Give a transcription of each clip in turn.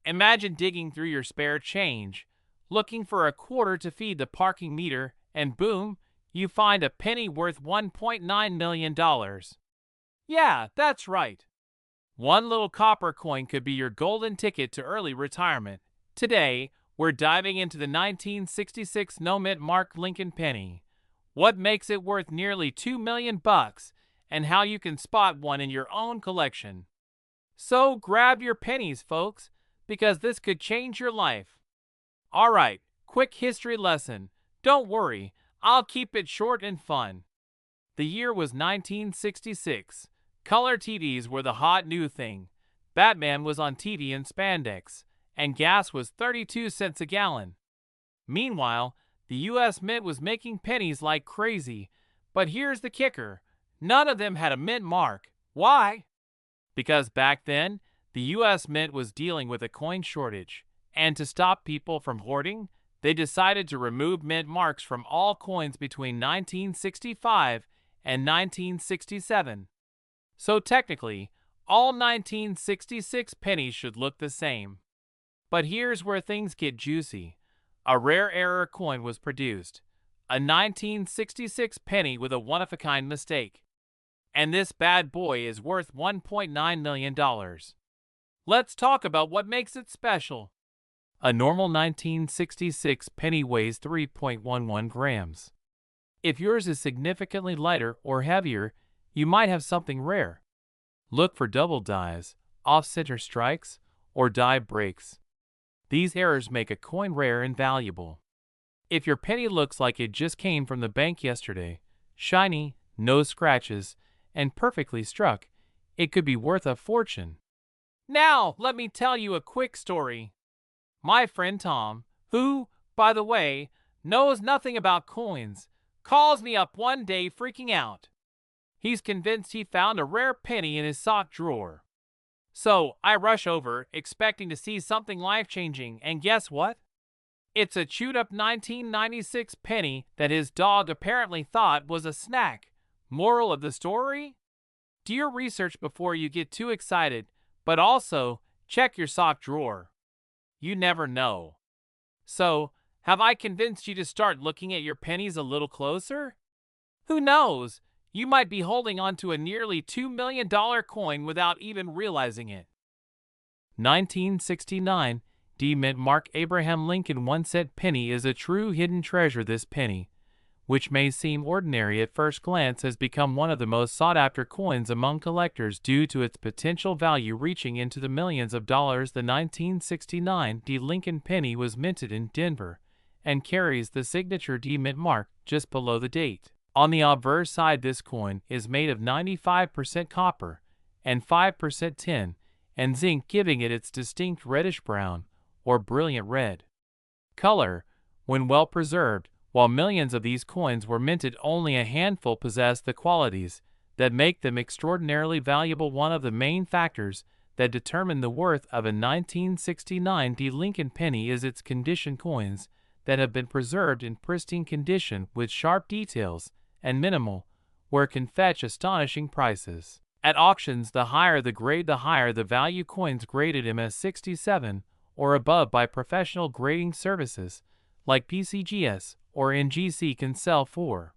Imagine digging through your spare change, looking for a quarter to feed the parking meter, and boom, you find a penny worth $1.9 million. Yeah, that's right. One little copper coin could be your golden ticket to early retirement. Today, we're diving into the 1966 no-mint mark Lincoln penny, what makes it worth nearly $2 million, and how you can spot one in your own collection. So grab your pennies, folks, because this could change your life. Alright, quick history lesson. Don't worry, I'll keep it short and fun. The year was 1966. Color TVs were the hot new thing. Batman was on TV in spandex, and gas was 32 cents a gallon. Meanwhile, the U.S. Mint was making pennies like crazy. But here's the kicker. None of them had a mint mark. Why? Because back then, the U.S. Mint was dealing with a coin shortage. And to stop people from hoarding, they decided to remove mint marks from all coins between 1965 and 1967. So technically, all 1966 pennies should look the same. But here's where things get juicy. A rare error coin was produced, a 1966 penny with a one-of-a-kind mistake. And this bad boy is worth $1.9 million. Let's talk about what makes it special. A normal 1966 penny weighs 3.11 grams. If yours is significantly lighter or heavier, you might have something rare. Look for double dies, off-center strikes, or die breaks. These errors make a coin rare and valuable. If your penny looks like it just came from the bank yesterday, shiny, no scratches, and perfectly struck, it could be worth a fortune. Now, let me tell you a quick story. My friend Tom, who, by the way, knows nothing about coins, calls me up one day freaking out. He's convinced he found a rare penny in his sock drawer. So I rush over, expecting to see something life-changing, and guess what? It's a chewed-up 1996 penny that his dog apparently thought was a snack. Moral of the story? Do your research before you get too excited, but also check your sock drawer. You never know. So, have I convinced you to start looking at your pennies a little closer? Who knows? You might be holding on to a nearly $2 million coin without even realizing it. 1969, D-Mint Mark Abraham Lincoln 1-cent penny is a true hidden treasure. This penny, which may seem ordinary at first glance, has become one of the most sought-after coins among collectors due to its potential value reaching into the millions of dollars. The 1969 D. Lincoln penny was minted in Denver and carries the signature D-Mint mark just below the date. On the obverse side, this coin is made of 95% copper and 5% tin and zinc, giving it its distinct reddish-brown or brilliant red color when well preserved. While millions of these coins were minted, only a handful possess the qualities that make them extraordinarily valuable. One of the main factors that determine the worth of a 1969 D. Lincoln penny is its condition. Coins that have been preserved in pristine condition with sharp details and minimal wear can fetch astonishing prices. At auctions, the higher the grade, the higher the value. Coins graded MS-67 or above by professional grading services like PCGS or NGC can sell for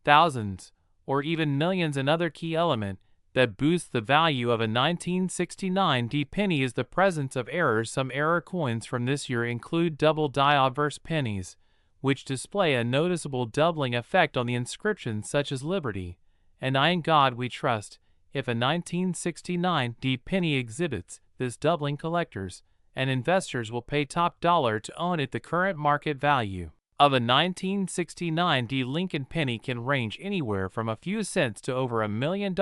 thousands or even millions. Another key element that boosts the value of a 1969 D penny is the presence of errors. Some error coins from this year include double die obverse pennies, which display a noticeable doubling effect on the inscriptions, such as Liberty and I in God We Trust. If a 1969 D penny exhibits this doubling, collectors and investors will pay top dollar to own it. The current market value of a 1969 D. Lincoln penny can range anywhere from a few cents to over $1 million,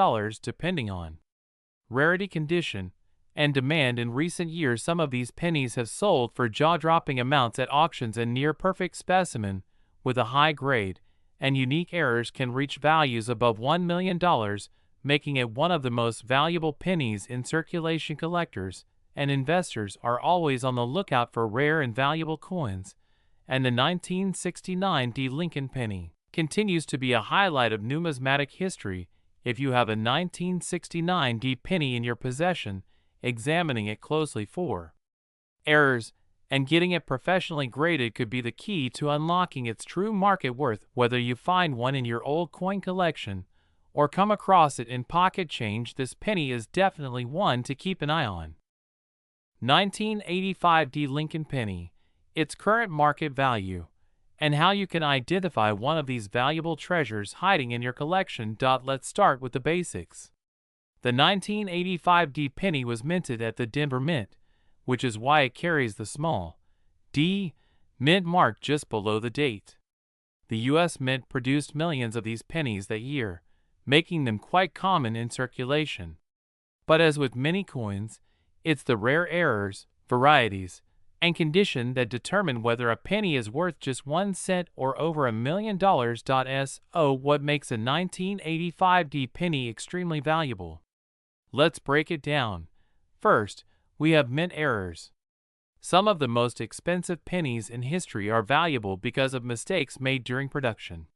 depending on rarity, condition, and demand. In recent years, some of these pennies have sold for jaw-dropping amounts at auctions. A near-perfect specimen with a high grade and unique errors can reach values above $1 million, making it one of the most valuable pennies in circulation. Collectors and investors are always on the lookout for rare and valuable coins, and the 1969 D. Lincoln penny continues to be a highlight of numismatic history. If you have a 1969 D penny in your possession, examining it closely for Errors, and getting it professionally graded could be the key to unlocking its true market worth, whether you find one in your old coin collection or come across it in pocket change. This penny is definitely one to keep an eye on. 1985 D Lincoln Penny, its current market value, and how you can identify one of these valuable treasures hiding in your collection. Let's start with the basics. The 1985 D penny was minted at the Denver Mint, which is why it carries the small D mint mark just below the date. The U.S. Mint produced millions of these pennies that year, making them quite common in circulation. But as with many coins, it's the rare errors, varieties, and condition that determine whether a penny is worth just 1 cent or over $1 million. What makes a 1985 D penny extremely valuable? Let's break it down. First, we have mint errors. Some of the most expensive pennies in history are valuable because of mistakes made during production.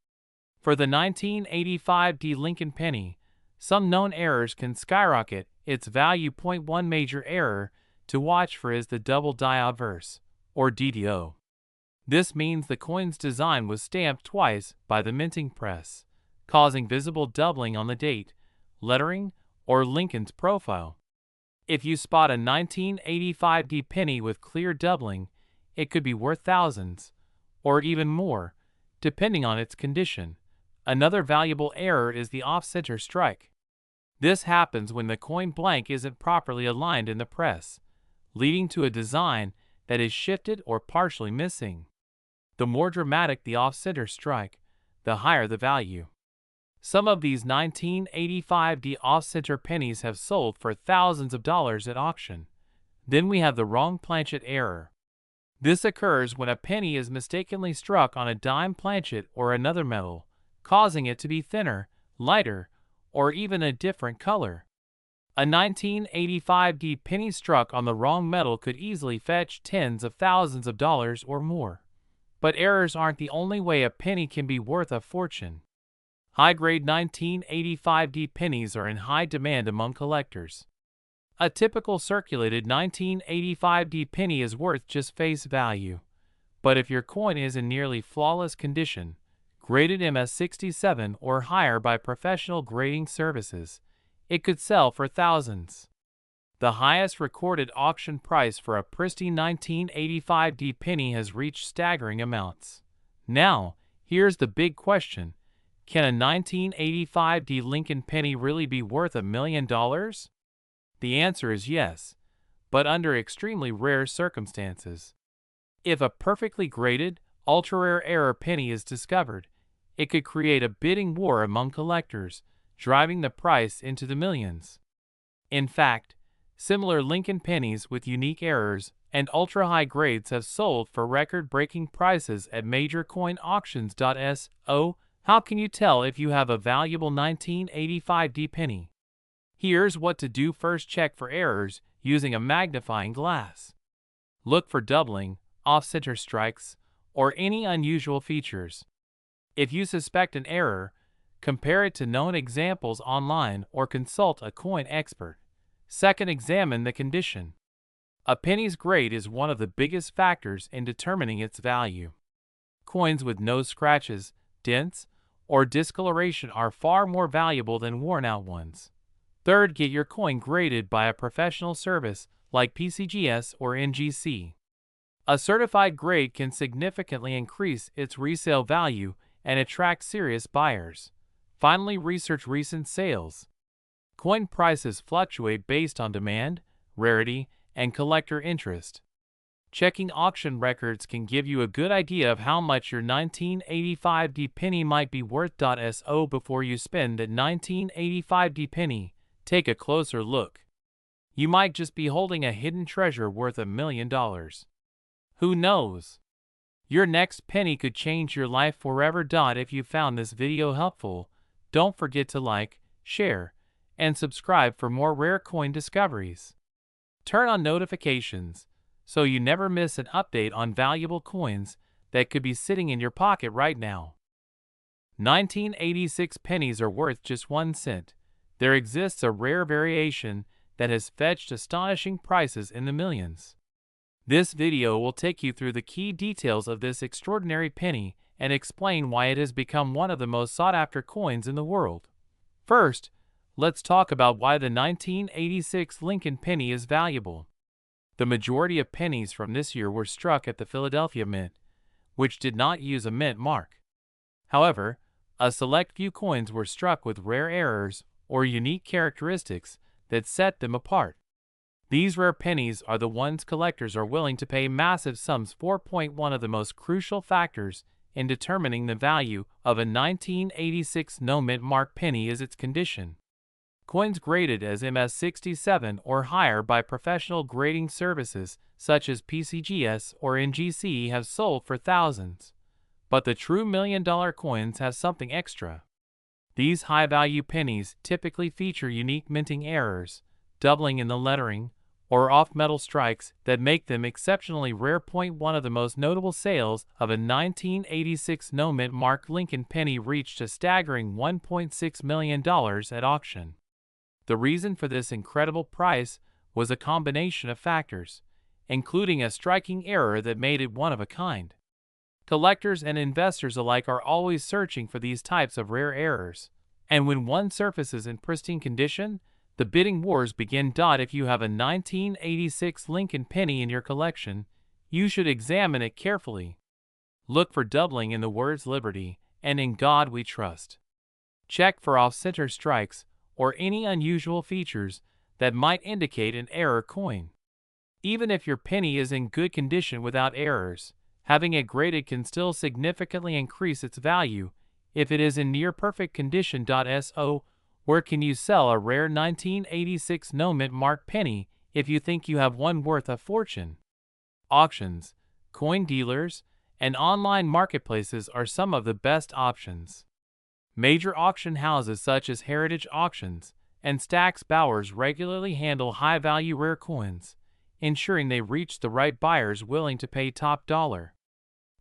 For the 1985 D Lincoln penny, some known errors can skyrocket its value. One major error to watch for is the double die obverse, or DDO. This means the coin's design was stamped twice by the minting press, causing visible doubling on the date, lettering, or Lincoln's profile. If you spot a 1985 D penny with clear doubling, it could be worth thousands, or even more, depending on its condition. Another valuable error is the off-center strike. This happens when the coin blank isn't properly aligned in the press, leading to a design that is shifted or partially missing. The more dramatic the off-center strike, the higher the value. Some of these 1985 D off-center pennies have sold for thousands of dollars at auction. Then we have the wrong planchet error. This occurs when a penny is mistakenly struck on a dime planchet or another metal, causing it to be thinner, lighter, or even a different color. A 1985 D penny struck on the wrong metal could easily fetch tens of thousands of dollars or more. But errors aren't the only way a penny can be worth a fortune. High-grade 1985 D pennies are in high demand among collectors. A typical circulated 1985 D penny is worth just face value. But if your coin is in nearly flawless condition, graded MS67 or higher by professional grading services, it could sell for thousands. The highest recorded auction price for a pristine 1985 D penny has reached staggering amounts. Now, here's the big question. Can a 1985 D Lincoln penny really be worth $1 million? The answer is yes, but under extremely rare circumstances. If a perfectly graded, ultra-rare error penny is discovered, it could create a bidding war among collectors, driving the price into the millions. In fact, similar Lincoln pennies with unique errors and ultra-high grades have sold for record-breaking prices at major coin auctions. How can you tell if you have a valuable 1985 D penny? Here's what to do. First, check for errors using a magnifying glass. Look for doubling, off-center strikes, or any unusual features. If you suspect an error, compare it to known examples online or consult a coin expert. Second, examine the condition. A penny's grade is one of the biggest factors in determining its value. Coins with no scratches, dents, or discoloration are far more valuable than worn-out ones. Third, get your coin graded by a professional service like PCGS or NGC. A certified grade can significantly increase its resale value and attract serious buyers. Finally, research recent sales. Coin prices fluctuate based on demand, rarity, and collector interest. Checking auction records can give you a good idea of how much your 1985 D penny might be worth. Before you spend that 1985 D penny, take a closer look. You might just be holding a hidden treasure worth $1 million. Who knows? Your next penny could change your life forever. If you found this video helpful, don't forget to like, share, and subscribe for more rare coin discoveries. Turn on notifications so you never miss an update on valuable coins that could be sitting in your pocket right now. 1986 pennies are worth just 1 cent. There exists a rare variation that has fetched astonishing prices in the millions. This video will take you through the key details of this extraordinary penny and explain why it has become one of the most sought-after coins in the world. First, let's talk about why the 1986 Lincoln penny is valuable. The majority of pennies from this year were struck at the Philadelphia Mint, which did not use a mint mark. However, a select few coins were struck with rare errors or unique characteristics that set them apart. These rare pennies are the ones collectors are willing to pay massive sums for. One of the most crucial factors in determining the value of a 1986 no-mint mark penny is its condition. Coins graded as MS67 or higher by professional grading services such as PCGS or NGC have sold for thousands. But the true million-dollar coins have something extra. These high-value pennies typically feature unique minting errors, doubling in the lettering, or off-metal strikes that make them exceptionally rare. One of the most notable sales of a 1986 no-mint mark Lincoln penny reached a staggering $1.6 million at auction. The reason for this incredible price was a combination of factors, including a striking error that made it one of a kind. Collectors and investors alike are always searching for these types of rare errors, and when one surfaces in pristine condition, the bidding wars begin. If you have a 1986 Lincoln penny in your collection, you should examine it carefully. Look for doubling in the words Liberty and In God We Trust. Check for off-center strikes or any unusual features that might indicate an error coin. Even if your penny is in good condition without errors, having it graded can still significantly increase its value if it is in near-perfect condition. So, where can you sell a rare 1986 no-mint mark penny if you think you have one worth a fortune? Auctions, coin dealers, and online marketplaces are some of the best options. Major auction houses such as Heritage Auctions and Stack's Bowers regularly handle high-value rare coins, ensuring they reach the right buyers willing to pay top dollar.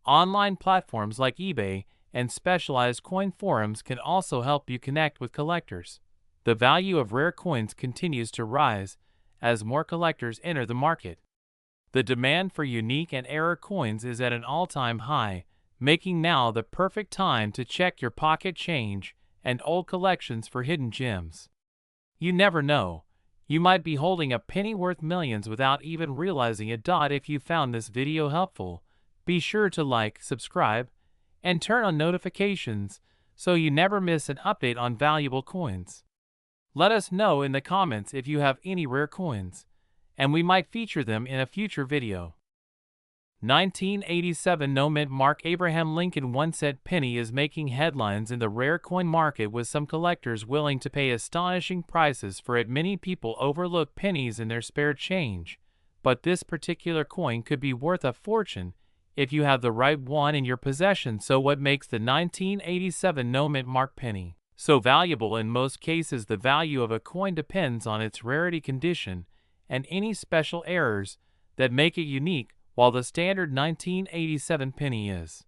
Online platforms like eBay and specialized coin forums can also help you connect with collectors. The value of rare coins continues to rise as more collectors enter the market. The demand for unique and error coins is at an all-time high, making now the perfect time to check your pocket change and old collections for hidden gems. You never know, you might be holding a penny worth millions without even realizing it. If you found this video helpful, be sure to like, subscribe, and turn on notifications so you never miss an update on valuable coins. Let us know in the comments if you have any rare coins, and we might feature them in a future video. 1987 no-mint mark Abraham Lincoln 1-cent penny is making headlines in the rare coin market, with some collectors willing to pay astonishing prices for it. Many people overlook pennies in their spare change, but this particular coin could be worth a fortune if you have the right one in your possession. So what makes the 1987 no-mint mark penny so valuable? In most cases, the value of a coin depends on its rarity, condition, and any special errors that make it unique. While the standard 1987 penny is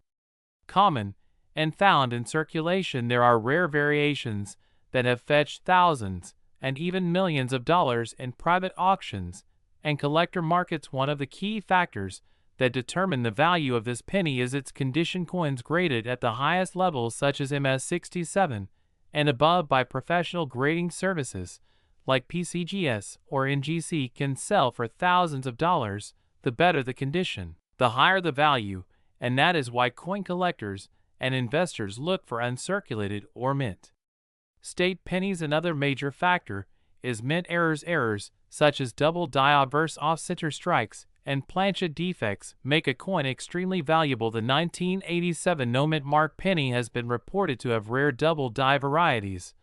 common and found in circulation, there are rare variations that have fetched thousands and even millions of dollars in private auctions and collector markets. One of the key factors that determine the value of this penny is its condition. Coins graded at the highest levels, such as MS67 and above by professional grading services like PCGS or NGC, can sell for thousands of dollars. The better the condition, the higher the value, and that is why coin collectors and investors look for uncirculated or mint state pennies. Another major factor is mint errors. Errors such as double die, obverse off-center strikes, and planchet defects make a coin extremely valuable. The 1987 no-mint mark penny has been reported to have rare double die varieties,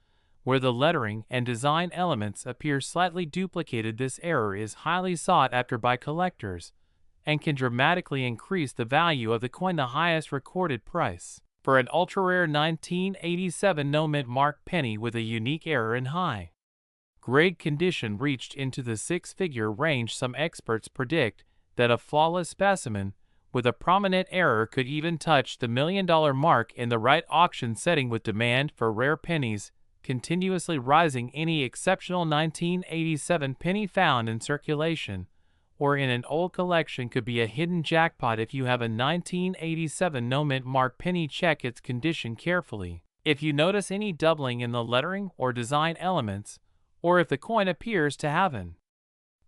where the lettering and design elements appear slightly duplicated. This error is highly sought after by collectors and can dramatically increase the value of the coin. The highest recorded price for an ultra-rare 1987 no-mint mark penny with a unique error in high grade condition reached into the six-figure range. Some experts predict that a flawless specimen with a prominent error could even touch the $1 million mark in the right auction setting. With demand for rare pennies continuously rising, any exceptional 1987 penny found in circulation or in an old collection could be a hidden jackpot if you have a 1987 no mint mark penny. Check its condition carefully. If you notice any doubling in the lettering or design elements, or if the coin appears to have an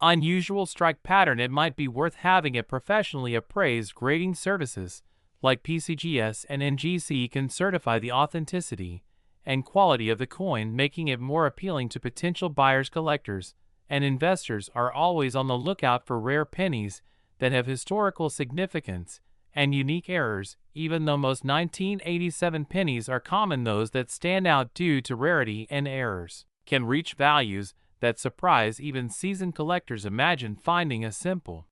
unusual strike pattern, it might be worth having a professionally appraised grading services like PCGS and NGC can certify the authenticity and quality of the coin, making it more appealing to potential buyers. Collectors and investors are always on the lookout for rare pennies that have historical significance and unique errors. Even though most 1987 pennies are common, those that stand out due to rarity and errors can reach values that surprise even seasoned collectors. Imagine finding a simple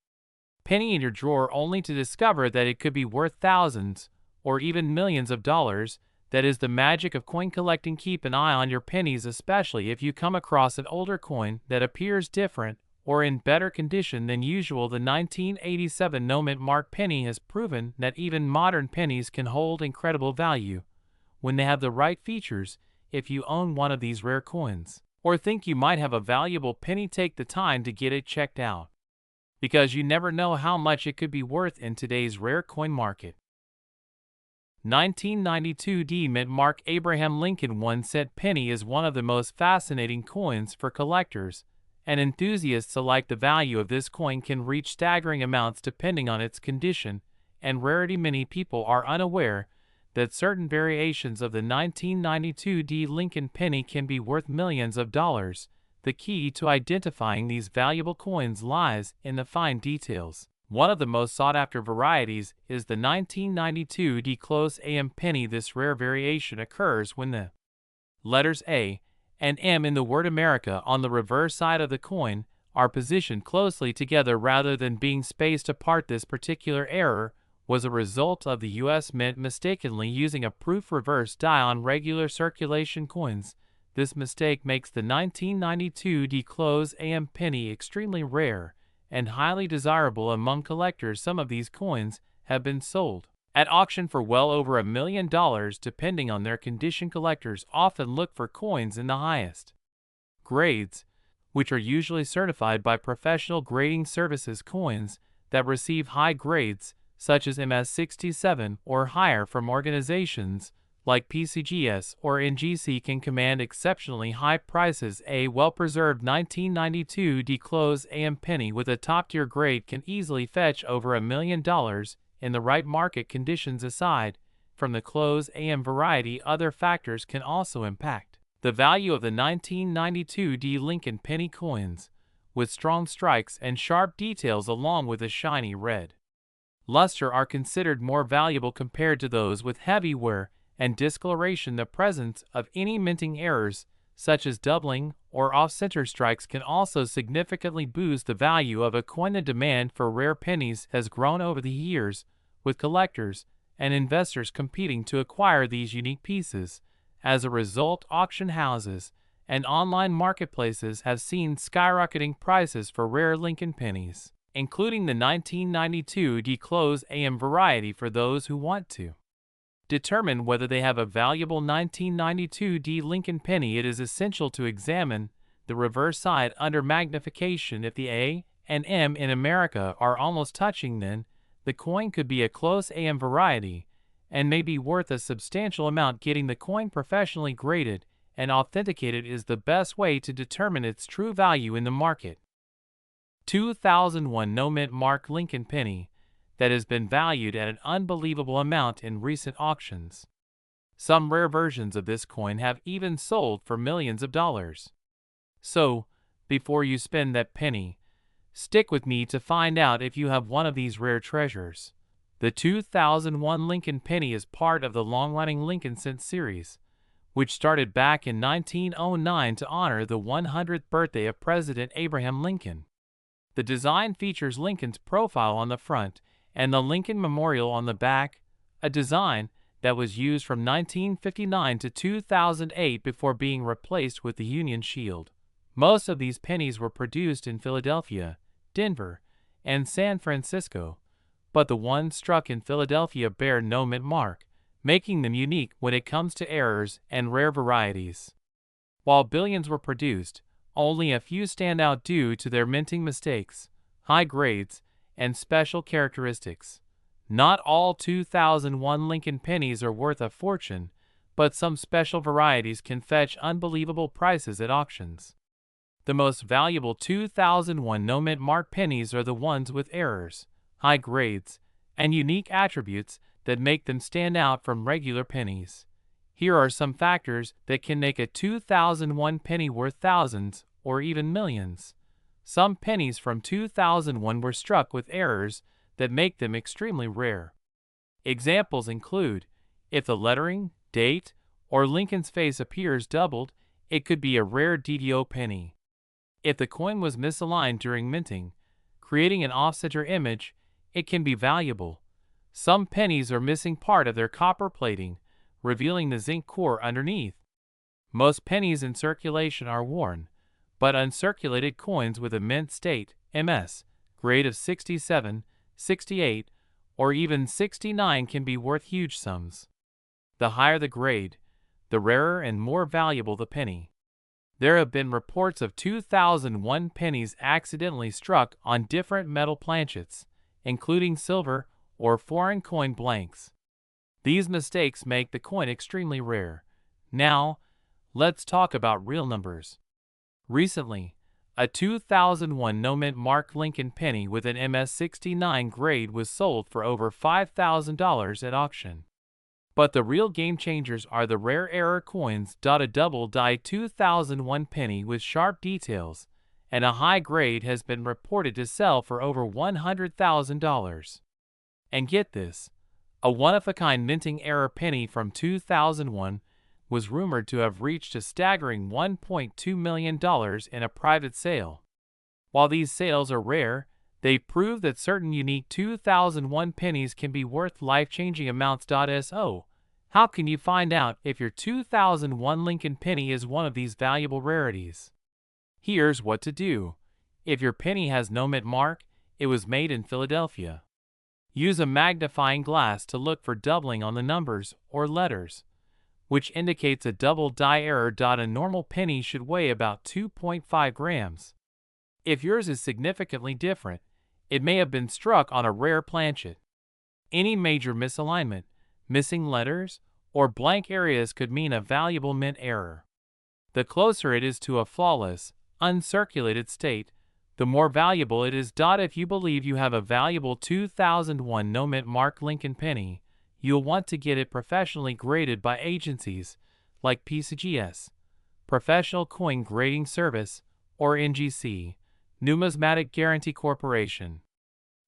penny in your drawer only to discover that it could be worth thousands or even millions of dollars. That is the magic of coin collecting. Keep an eye on your pennies, especially if you come across an older coin that appears different or in better condition than usual. The 1987 no mint mark penny has proven that even modern pennies can hold incredible value when they have the right features. If you own one of these rare coins or think you might have a valuable penny, take the time to get it checked out, because you never know how much it could be worth in today's rare coin market. 1992 D mint mark Abraham Lincoln 1-cent penny is one of the most fascinating coins for collectors and enthusiasts alike. The value of this coin can reach staggering amounts depending on its condition and rarity. Many people are unaware that certain variations of the 1992 D Lincoln penny can be worth millions of dollars. The key to identifying these valuable coins lies in the fine details. One of the most sought-after varieties is the 1992 D close AM penny. This rare variation occurs when the letters A and M in the word America on the reverse side of the coin are positioned closely together rather than being spaced apart. This particular error was a result of the U.S. Mint mistakenly using a proof reverse die on regular circulation coins. This mistake makes the 1992 D close AM penny extremely rare and highly desirable among collectors. Some of these coins have been sold at auction for well over $1 million depending on their condition. Collectors often look for coins in the highest grades, which are usually certified by professional grading services. Coins that receive high grades, such as MS67 or higher from organizations like PCGS or NGC, can command exceptionally high prices. A well-preserved 1992 D close AM penny with a top-tier grade can easily fetch over $1 million in the right market conditions. Aside from the close AM variety, other factors can also impact the value of the 1992 D Lincoln penny. Coins with strong strikes and sharp details along with a shiny red luster are considered more valuable compared to those with heavy wear and discoloration. The presence of any minting errors, such as doubling or off-center strikes, can also significantly boost the value of a coin. The demand for rare pennies has grown over the years, with collectors and investors competing to acquire these unique pieces. As a result, auction houses and online marketplaces have seen skyrocketing prices for rare Lincoln pennies, including the 1992 D close AM variety. For those who want to determine whether they have a valuable 1992 D Lincoln penny, it is essential to examine the reverse side under magnification. If the A and M in America are almost touching, then the coin could be a close AM variety and may be worth a substantial amount. Getting the coin professionally graded and authenticated is the best way to determine its true value in the market. 2001 no mint mark Lincoln penny that has been valued at an unbelievable amount in recent auctions. Some rare versions of this coin have even sold for millions of dollars. So, before you spend that penny, stick with me to find out if you have one of these rare treasures. The 2001 Lincoln penny is part of the long-running Lincoln cent series, which started back in 1909 to honor the 100th birthday of President Abraham Lincoln. The design features Lincoln's profile on the front and the Lincoln Memorial on the back, a design that was used from 1959 to 2008 before being replaced with the Union Shield. Most of these pennies were produced in Philadelphia, Denver, and San Francisco, but the ones struck in Philadelphia bear no mint mark, making them unique when it comes to errors and rare varieties. While billions were produced, only a few stand out due to their minting mistakes. high grades, and special characteristics. Not all 2001 Lincoln pennies are worth a fortune, but some special varieties can fetch unbelievable prices at auctions. The most valuable 2001 no-mint mark pennies are the ones with errors, high grades, and unique attributes that make them stand out from regular pennies. Here are some factors that can make a 2001 penny worth thousands or even millions. Some pennies from 2001 were struck with errors that make them extremely rare. Examples include, if the lettering, date, or Lincoln's face appears doubled, it could be a rare DDO penny. If the coin was misaligned during minting, creating an off-center image, it can be valuable. Some pennies are missing part of their copper plating, revealing the zinc core underneath. Most pennies in circulation are worn, but uncirculated coins with a mint state, MS, grade of 67, 68, or even 69 can be worth huge sums. The higher the grade, the rarer and more valuable the penny. There have been reports of 2001 pennies accidentally struck on different metal planchets, including silver or foreign coin blanks. These mistakes make the coin extremely rare. Now, let's talk about real numbers. Recently, a 2001 no-mint mark Lincoln penny with an MS-69 grade was sold for over $5,000 at auction. But the real game changers are the rare error coins. A double die 2001 penny with sharp details and a high grade has been reported to sell for over $100,000. And get this, a one-of-a-kind minting error penny from 2001 was rumored to have reached a staggering $1.2 million in a private sale. While these sales are rare, they prove that certain unique 2001 pennies can be worth life-changing amounts. So, how can you find out if your 2001 Lincoln penny is one of these valuable rarities? Here's what to do. If your penny has no mint mark, it was made in Philadelphia. Use a magnifying glass to look for doubling on the numbers or letters, which indicates a double die error. A normal penny should weigh about 2.5 grams. If yours is significantly different, it may have been struck on a rare planchet. Any major misalignment, missing letters, or blank areas could mean a valuable mint error. The closer it is to a flawless, uncirculated state, the more valuable it is. If you believe you have a valuable 2001 no-mint mark Lincoln penny, you'll want to get it professionally graded by agencies like PCGS, Professional Coin Grading Service, or NGC, Numismatic Guarantee Corporation.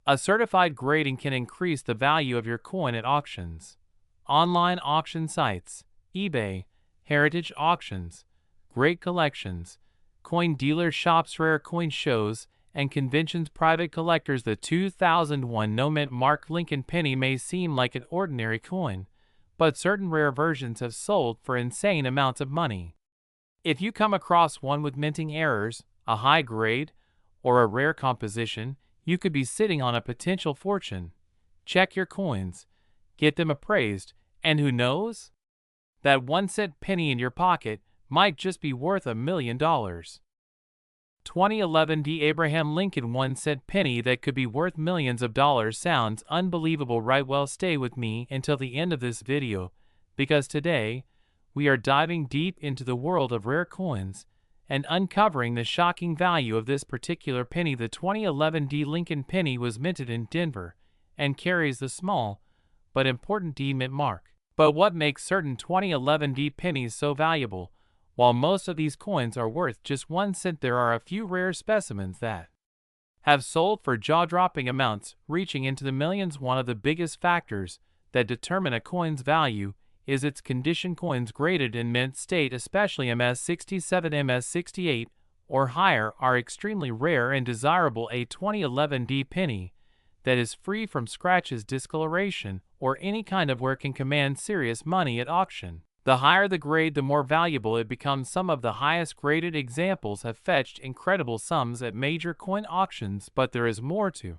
A certified grading can increase the value of your coin at auctions. Online auction sites, eBay, heritage auctions, great collections, coin dealer shops, rare coin shows, and conventions. Private collectors. The 2001 no-mint mark Lincoln penny may seem like an ordinary coin, but certain rare versions have sold for insane amounts of money. If you come across one with minting errors, a high grade, or a rare composition, you could be sitting on a potential fortune. Check your coins, get them appraised, and who knows? That 1-cent penny in your pocket might just be worth $1 million. 2011 D. Abraham Lincoln 1-cent penny that could be worth millions of dollars. Sounds unbelievable, right? Well, stay with me until the end of this video, because today, we are diving deep into the world of rare coins and uncovering the shocking value of this particular penny. The 2011 D. Lincoln penny was minted in Denver and carries the small but important D mint mark. But what makes certain 2011 D pennies so valuable? While most of these coins are worth just 1 cent, there are a few rare specimens that have sold for jaw-dropping amounts, reaching into the millions. One of the biggest factors that determine a coin's value is its condition. Coins graded in mint state, especially MS-67, MS-68, or higher, are extremely rare and desirable. A 2011 D penny that is free from scratches, discoloration, or any kind of wear can command serious money at auction. The higher the grade, the more valuable it becomes. Some of the highest graded examples have fetched incredible sums at major coin auctions, but there is more to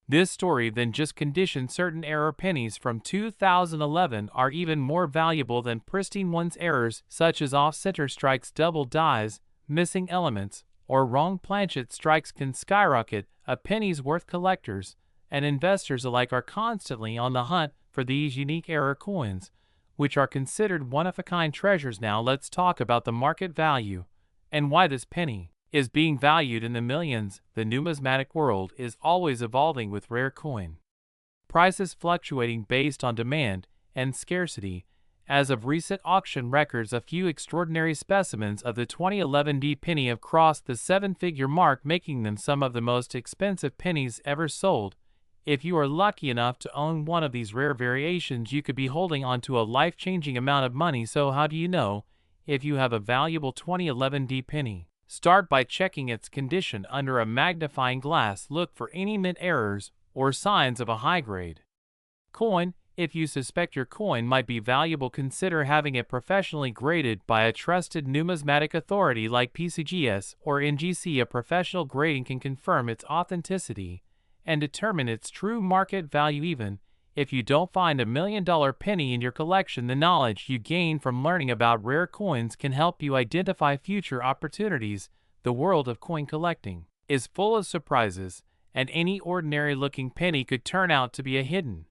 this story than just condition. Certain error pennies from 2011 are even more valuable than pristine ones. Errors such as off-center strikes, double dies, missing elements, or wrong planchet strikes can skyrocket a penny's worth. Collectors and investors alike are constantly on the hunt for these unique error coins, which are considered one-of-a-kind treasures. Now let's talk about the market value and why this penny is being valued in the millions. The numismatic world is always evolving, with rare coin prices fluctuating based on demand and scarcity. As of recent auction records, a few extraordinary specimens of the 2011 penny have crossed the seven-figure mark, making them some of the most expensive pennies ever sold. If you are lucky enough to own one of these rare variations, you could be holding on to a life-changing amount of money. So how do you know if you have a valuable 2011 penny? Start by checking its condition under a magnifying glass. Look for any mint errors or signs of a high-grade coin. If you suspect your coin might be valuable, consider having it professionally graded by a trusted numismatic authority like PCGS or NGC. A professional grading can confirm its authenticity and determine its true market value. Even if you don't find a $1 million penny in your collection, the knowledge you gain from learning about rare coins can help you identify future opportunities. The world of coin collecting is full of surprises, and any ordinary-looking penny could turn out to be a hidden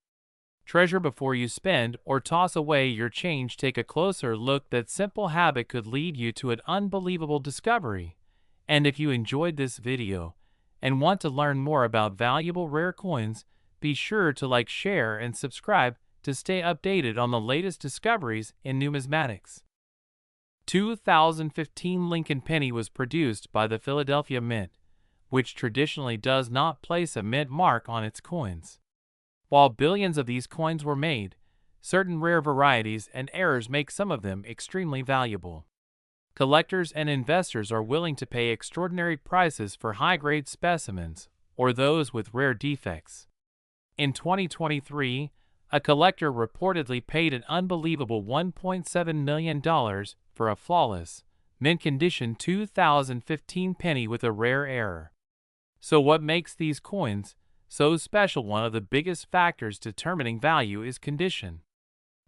treasure. Before you spend or toss away your change, take a closer look. That simple habit could lead you to an unbelievable discovery. And if you enjoyed this video and want to learn more about valuable rare coins, be sure to like, share, and subscribe to stay updated on the latest discoveries in numismatics. 2015 Lincoln Penny was produced by the Philadelphia Mint, which traditionally does not place a mint mark on its coins. While billions of these coins were made, certain rare varieties and errors make some of them extremely valuable. Collectors and investors are willing to pay extraordinary prices for high-grade specimens or those with rare defects. In 2023, a collector reportedly paid an unbelievable $1.7 million for a flawless, mint-condition 2015 penny with a rare error. So what makes these coins so special? One of the biggest factors determining value is condition.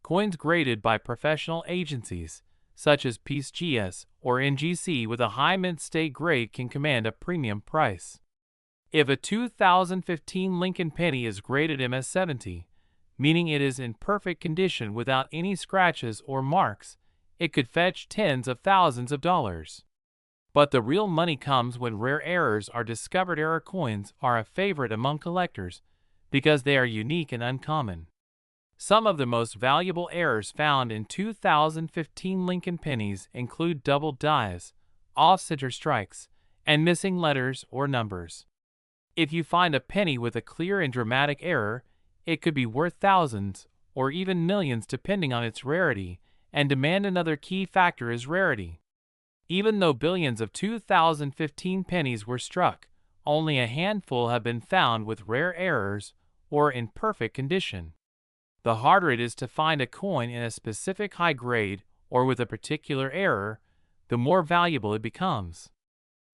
Coins graded by professional agencies such as PCGS or NGC with a high mint state grade can command a premium price. If a 2015 Lincoln Penny is graded MS-70, meaning it is in perfect condition without any scratches or marks, it could fetch tens of thousands of dollars. But the real money comes when rare errors are discovered. Error coins are a favorite among collectors because they are unique and uncommon. Some of the most valuable errors found in 2015 Lincoln Pennies include double dies, off-center strikes, and missing letters or numbers. If you find a penny with a clear and dramatic error, it could be worth thousands or even millions depending on its rarity and demand. Another key factor is rarity. Even though billions of 2015 pennies were struck, only a handful have been found with rare errors or in perfect condition. The harder it is to find a coin in a specific high grade or with a particular error, the more valuable it becomes.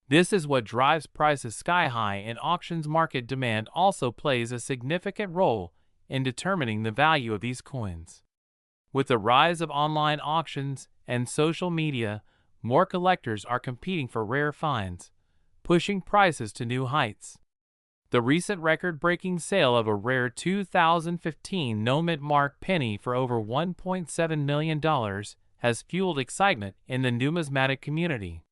This is what drives prices sky high in auctions. Market demand also plays a significant role in determining the value of these coins. With the rise of online auctions and social media, more collectors are competing for rare finds, pushing prices to new heights. The recent record-breaking sale of a rare 2015 no-mint mark penny for over $1.7 million has fueled excitement in the numismatic community.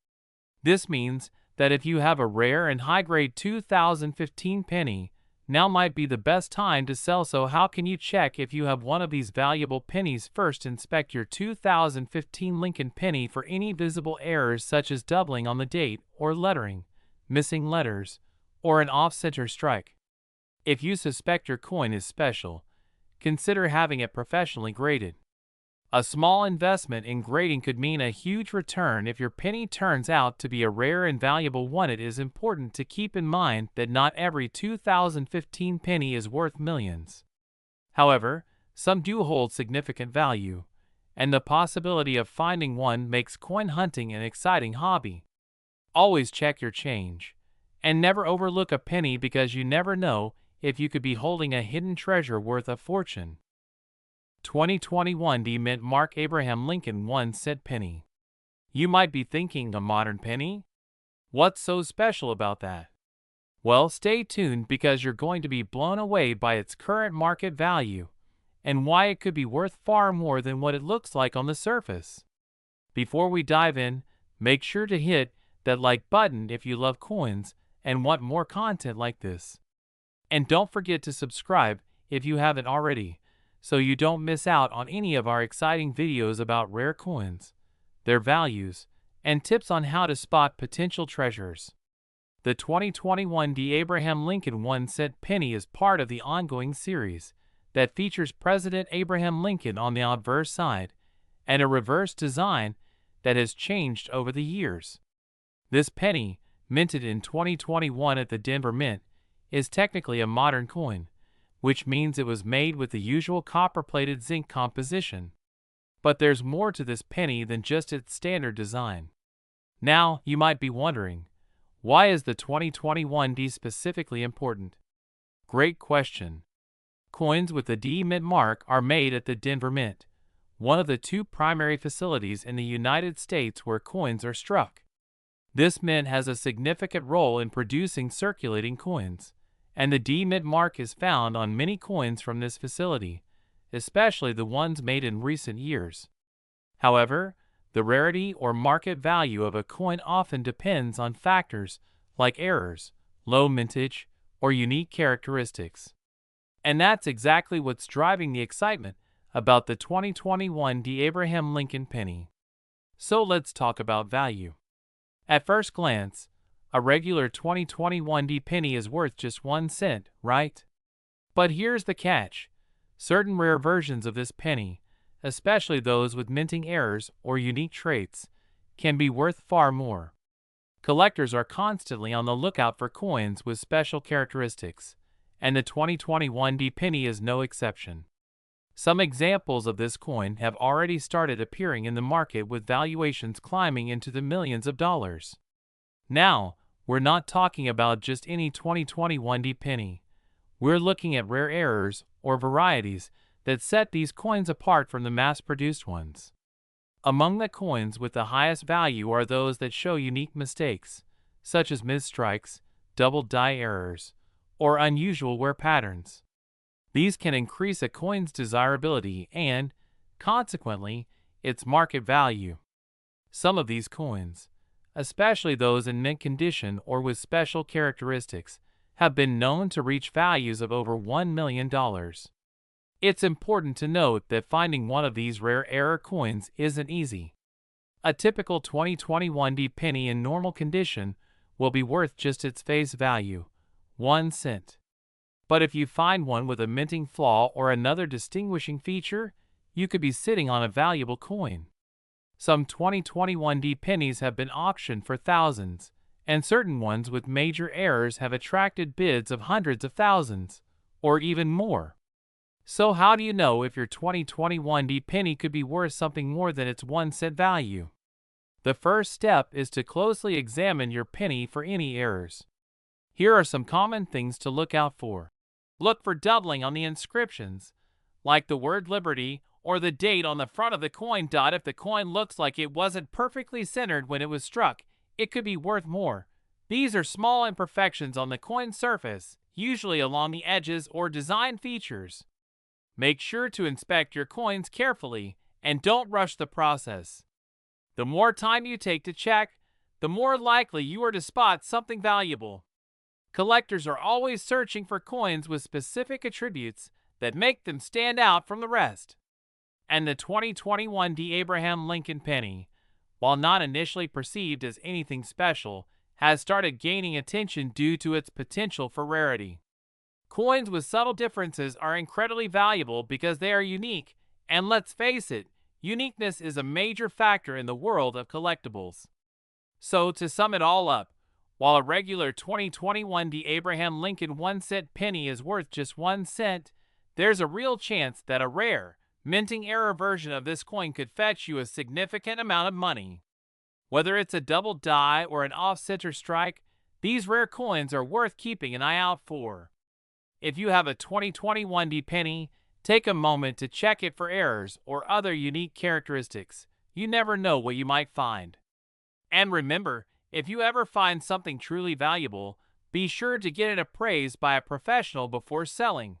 This means that if you have a rare and high-grade 2015 penny, now might be the best time to sell. So how can you check if you have one of these valuable pennies? First, inspect your 2015 Lincoln Penny for any visible errors such as doubling on the date or lettering, missing letters, or an off-center strike. If you suspect your coin is special, consider having it professionally graded. A small investment in grading could mean a huge return if your penny turns out to be a rare and valuable one. It is important to keep in mind that not every 2015 penny is worth millions. However, some do hold significant value, and the possibility of finding one makes coin hunting an exciting hobby. Always check your change, and never overlook a penny because you never know if you could be holding a hidden treasure worth a fortune. 2021 mint mark Abraham Lincoln 1 cent penny. You might be thinking, a modern penny? What's so special about that? Well, stay tuned because you're going to be blown away by its current market value and why it could be worth far more than what it looks like on the surface. Before we dive in, make sure to hit that like button if you love coins and want more content like this. And don't forget to subscribe if you haven't already, so you don't miss out on any of our exciting videos about rare coins, their values, and tips on how to spot potential treasures. The 2021 Abraham Lincoln 1-cent penny is part of the ongoing series that features President Abraham Lincoln on the obverse side and a reverse design that has changed over the years. This penny, minted in 2021 at the Denver Mint, is technically a modern coin, which means it was made with the usual copper-plated zinc composition. But there's more to this penny than just its standard design. Now, you might be wondering, why is the 2021 D specifically important? Great question. Coins with the D Mint mark are made at the Denver Mint, one of the two primary facilities in the United States where coins are struck. This mint has a significant role in producing circulating coins, and the D Mint mark is found on many coins from this facility, especially the ones made in recent years. However, the rarity or market value of a coin often depends on factors like errors, low mintage, or unique characteristics. And that's exactly what's driving the excitement about the 2021 Abraham Lincoln penny. So let's talk about value. At first glance, a regular 2021 penny is worth just 1 cent, right? But here's the catch. Certain rare versions of this penny, especially those with minting errors or unique traits, can be worth far more. Collectors are constantly on the lookout for coins with special characteristics, and the 2021 penny is no exception. Some examples of this coin have already started appearing in the market with valuations climbing into the millions of dollars. Now, we're not talking about just any 2021 penny. We're looking at rare errors or varieties that set these coins apart from the mass-produced ones. Among the coins with the highest value are those that show unique mistakes, such as misstrikes, double die errors, or unusual wear patterns. These can increase a coin's desirability and, consequently, its market value. Some of these coins, especially those in mint condition or with special characteristics, have been known to reach values of over $1 million. It's important to note that finding one of these rare error coins isn't easy. A typical 2021 penny in normal condition will be worth just its face value, 1 cent. But if you find one with a minting flaw or another distinguishing feature, you could be sitting on a valuable coin. Some 2021 pennies have been auctioned for thousands, and certain ones with major errors have attracted bids of hundreds of thousands, or even more. So how do you know if your 2021 penny could be worth something more than its 1 cent value? The first step is to closely examine your penny for any errors. Here are some common things to look out for. Look for doubling on the inscriptions, like the word Liberty or the date on the front of the coin. If the coin looks like it wasn't perfectly centered when it was struck, it could be worth more. These are small imperfections on the coin surface, usually along the edges or design features. Make sure to inspect your coins carefully and don't rush the process. The more time you take to check, the more likely you are to spot something valuable. Collectors are always searching for coins with specific attributes that make them stand out from the rest. And the 2021 Abraham Lincoln penny, while not initially perceived as anything special, has started gaining attention due to its potential for rarity. Coins with subtle differences are incredibly valuable because they are unique, and let's face it, uniqueness is a major factor in the world of collectibles. So, to sum it all up, while a regular 2021 Abraham Lincoln 1-cent penny is worth just 1 cent, there's a real chance that a rare, minting error version of this coin could fetch you a significant amount of money. Whether it's a double die or an off-center strike, these rare coins are worth keeping an eye out for. If you have a 2021 penny, take a moment to check it for errors or other unique characteristics. You never know what you might find. And remember, If you ever find something truly valuable, be sure to get it appraised by a professional before selling.